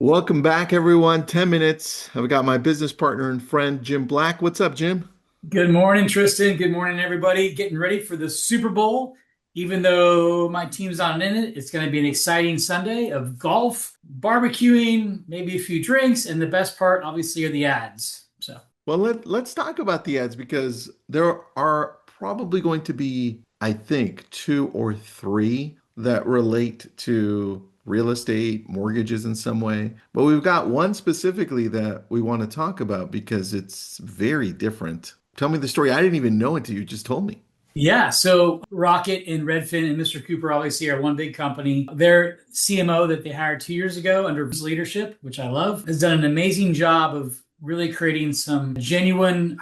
Welcome back, everyone. 10 minutes. I've got my business partner and friend, Jim Black. What's up, Jim? Good morning, Tristan. Good morning, everybody. Getting ready for the Super Bowl. Even though my team's not in it, it's going to be an exciting Sunday of golf, barbecuing, maybe a few drinks, and the best part, obviously, are the ads. So, Well, let's talk about the ads because there are probably going to be, I think, two or three that relate to real estate, mortgages in some way. But we've got one specifically that we want to talk about because it's very different. Tell me the story. I didn't even know until you just told me. yeah. So, Rocket and Redfin and Mr. Cooper obviously are one big company. Their CMO that they hired 2 years ago under his leadership, which I love, has done an amazing job of really creating some genuine,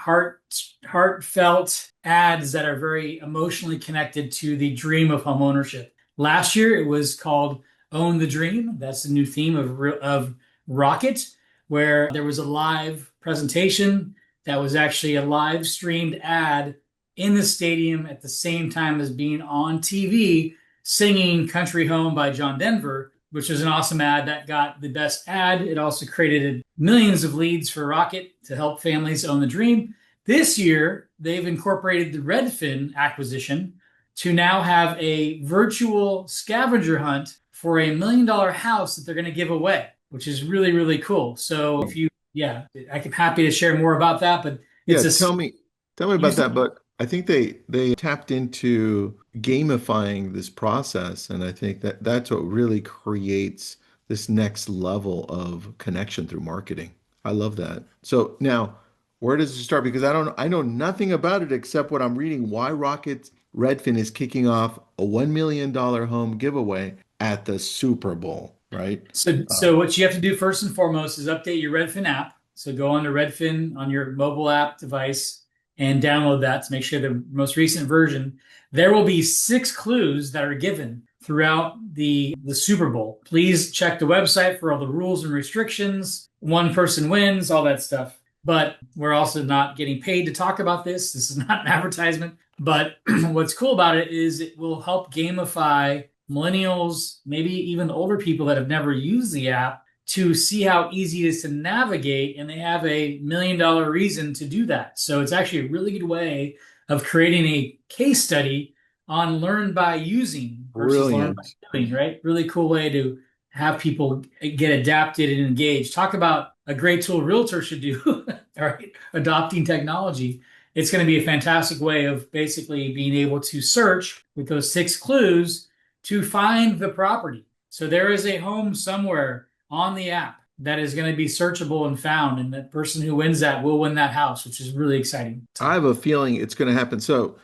heartfelt ads that are very emotionally connected to the dream of home ownership. Last year, it was called Own the Dream. That's the new theme of Rocket, where there was a live presentation that was actually a live streamed ad in the stadium at the same time as being on TV singing Country Home by John Denver, which was an awesome ad that got the best ad. It also created millions of leads for Rocket to help families own the dream. This year, they've incorporated the Redfin acquisition to now have a virtual scavenger hunt for $1 million house that they're going to give away, which is really, really cool. So if you, yeah, I'm happy to share more about that, but Yeah, it's tell me about use that. But I think they tapped into gamifying this process, and I think that that's what really creates this next level of connection through marketing. I love that. So now, where does it start? Because I know nothing about it except what I'm reading. Why Rocket Redfin is kicking off a $1 million home giveaway at the Super Bowl, right? So what you have to do first and foremost is update your Redfin app. So go on to Redfin on your mobile app device and download that to make sure the most recent version. There will be 6 clues that are given throughout the Super Bowl. Please check the website for all the rules and restrictions. One person wins, all that stuff. But we're also not getting paid to talk about this. This is not an advertisement. But what's cool about it is it will help gamify millennials, maybe even older people that have never used the app to see how easy it is to navigate. And they have $1 million reason to do that. So it's actually a really good way of creating a case study on learn by using versus learn by Brilliant. doing, right? Really cool way to have people get adapted and engaged. Talk about a great tool realtor should do, right? Adopting technology. It's going to be a fantastic way of basically being able to search with those 6 clues to find the property. So there is a home somewhere on the app that is going to be searchable and found, and the person who wins that will win that house, which is really exciting. I So have a feeling it's going to happen. So,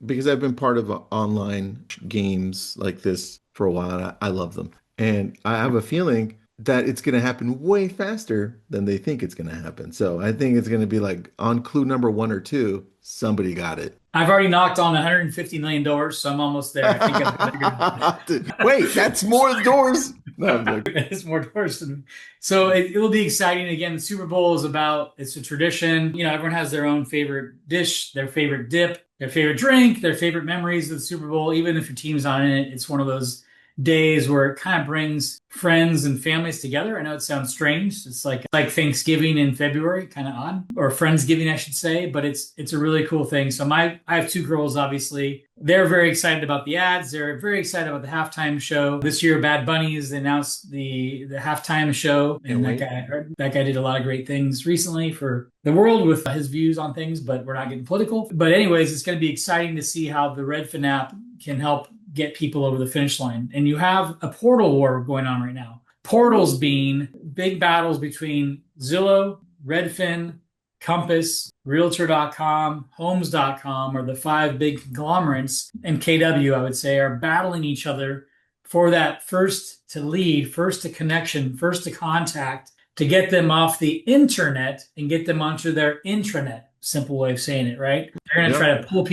because I've been part of online games like this for a while, and I love them. And I have a feeling that it's going to happen way faster than they think it's going to happen. So I think it's going to be like on clue number one or two, somebody got it. I've already knocked on $150 million doors, so I'm almost there. I think I've figured Wait, that's more doors. No, I'm joking. it's more doors than so it will be exciting. Again, the Super Bowl is about it's a tradition. Everyone has their own favorite dish, their favorite dip, their favorite drink, their favorite memories of the Super Bowl. Even if your team's not in it, it's one of those days where it kind of brings friends and families together. I know it sounds strange. It's like Thanksgiving in February, kind of odd, or Friendsgiving, I should say, but it's a really cool thing. So I have 2 girls, obviously. They're very excited about the ads. They're very excited about the halftime show. This year, Bad Bunny has announced the halftime show, Can't and that wait. guy did a lot of great things recently for the world with his views on things. But we're not getting political. But anyways, it's going to be exciting to see how the Redfin app can help get people over the finish line. And you have a portal war going on right now. Portals being big battles between Zillow, Redfin, Compass, Realtor.com, Homes.com, or the 5 big conglomerates, and KW, I would say, are battling each other for that first to lead, first to connection, first to contact, to get them off the internet and get them onto their intranet. Simple way of saying it, right? They're going to try Yep. to pull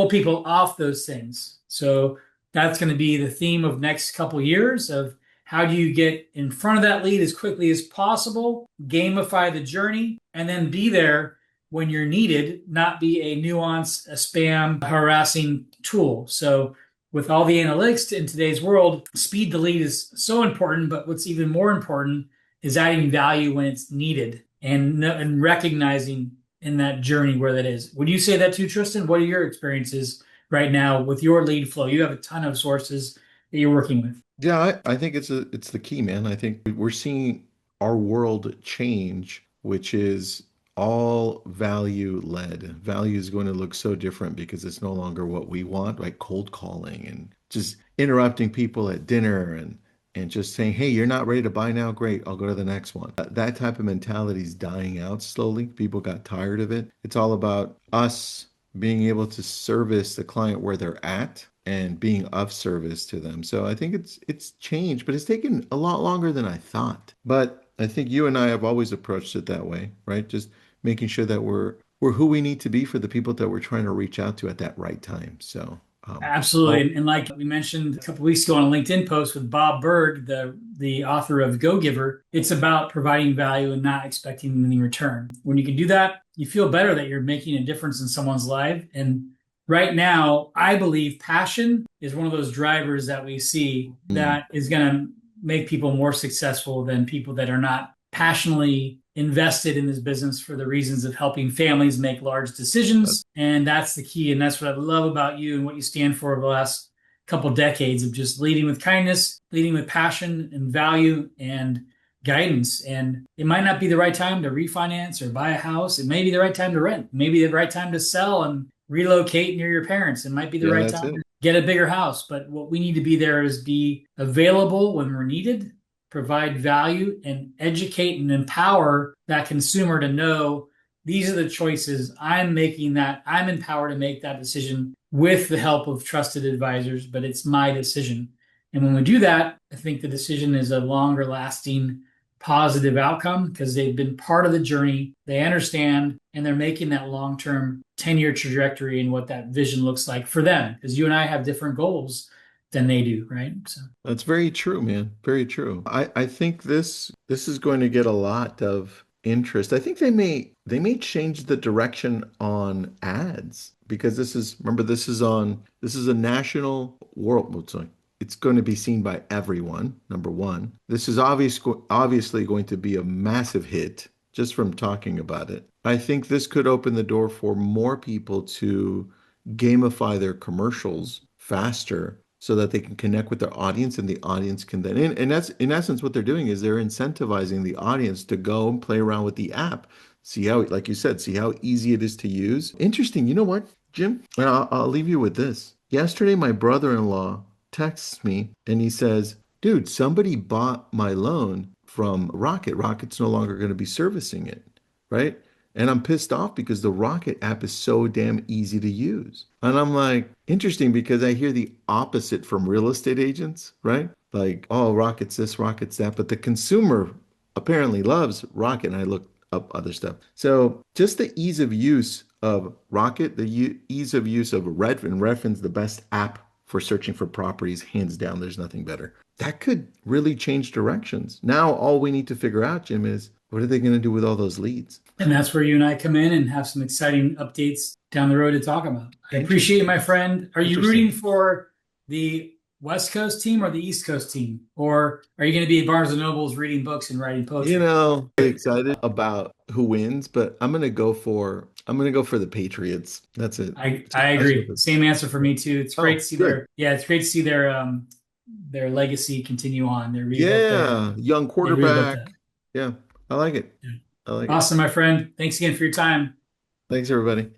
people off those things. So that's going to be the theme of next couple years of how do you get in front of that lead as quickly as possible, gamify the journey, and then be there when you're needed, not be a nuance, a spam, harassing tool. So with all the analytics in today's world, speed to lead is so important. But what's even more important is adding value when it's needed and recognizing in that journey where that is. Would you say that too, Tristan? What are your experiences right now with your lead flow? You have a ton of sources that you're working with. Yeah, I think it's the key, man. I think we're seeing our world change, which is all value led. Value is going to look so different because it's no longer what we want, like cold calling and just interrupting people at dinner and just saying, "Hey, you're not ready to buy now? Great, I'll go to the next one." That type of mentality is dying out slowly. People got tired of it. It's all about us being able to service the client where they're at and being of service to them. So I think it's changed, but it's taken a lot longer than I thought. But I think you and I have always approached it that way, right? Just making sure that we're who we need to be for the people that we're trying to reach out to at that right time. So, Absolutely. oh, And like we mentioned a couple weeks ago on a LinkedIn post with Bob Berg, the author of Go Giver, it's about providing value and not expecting anything in return. When you can do that, you feel better that you're making a difference in someone's life. And right now, I believe passion is one of those drivers that we see mm, that is going to make people more successful than people that are not passionately invested in this business for the reasons of helping families make large that- decisions. And that's the key. And that's what I love about you and what you stand for over the last couple of decades of just leading with kindness, leading with passion and value and guidance. And it might not be the right time to refinance or buy a house. It may be the right time to rent, maybe the right time to sell and relocate near your parents. It might be the yeah, right that's time it. to get a bigger house. But what we need to be there is be available when we're needed, provide value, and educate and empower that consumer to know these are the choices I'm making, that I'm empowered to make that decision with the help of trusted advisors, but it's my decision. And when we do that, I think the decision is a longer lasting positive outcome because they've been part of the journey. They understand and they're making that long term 10-year trajectory and what that vision looks like for them. Because you and I have different goals than they do, right? So That's very true, man. Very true. I think this is going to get a lot of interest. I think they may change the direction on ads because this is remember this is a national world. It's going to be seen by everyone, number one. This is obviously going to be a massive hit just from talking about it. I think this could open the door for more people to gamify their commercials faster so that they can connect with their audience and the audience can then and that's in essence what they're doing is they're incentivizing the audience to go and play around with the app, see how, like you said, see how easy it is to use. Interesting. You know what, Jim? And I'll leave you with this. Yesterday my brother-in-law texts me and he says, dude, somebody bought my loan from Rocket. Rocket's no longer going to be servicing it, right? And I'm pissed off because the Rocket app is so damn easy to use. And I'm like, interesting because I hear the opposite from real estate agents, right? Like, oh, Rocket's this, Rocket's that. But the consumer apparently loves Rocket. And I look up other stuff. So just the ease of use of Rocket, the ease of use of Redfin. Redfin's the best app for searching for properties. Hands down, there's nothing better. That could really change directions. Now, all we need to figure out, Jim, is what are they going to do with all those leads? and that's where you and I come in and have some exciting updates down the road to talk about. I appreciate it, Interesting. my friend. Are you rooting Interesting. for the West Coast team or the East Coast team? Or are you going to be at Barnes and Noble's reading books and writing poetry? Very excited about who wins, but I'm gonna go for the Patriots. That's it. I That's what agree. the Same answer for me too. It's great Oh, to see good. it's great to see their legacy continue on. Yeah, young They rebuilt that. quarterback. Yeah, I like it. Yeah. I like it. Awesome, my friend. Thanks again for your time. Thanks, everybody.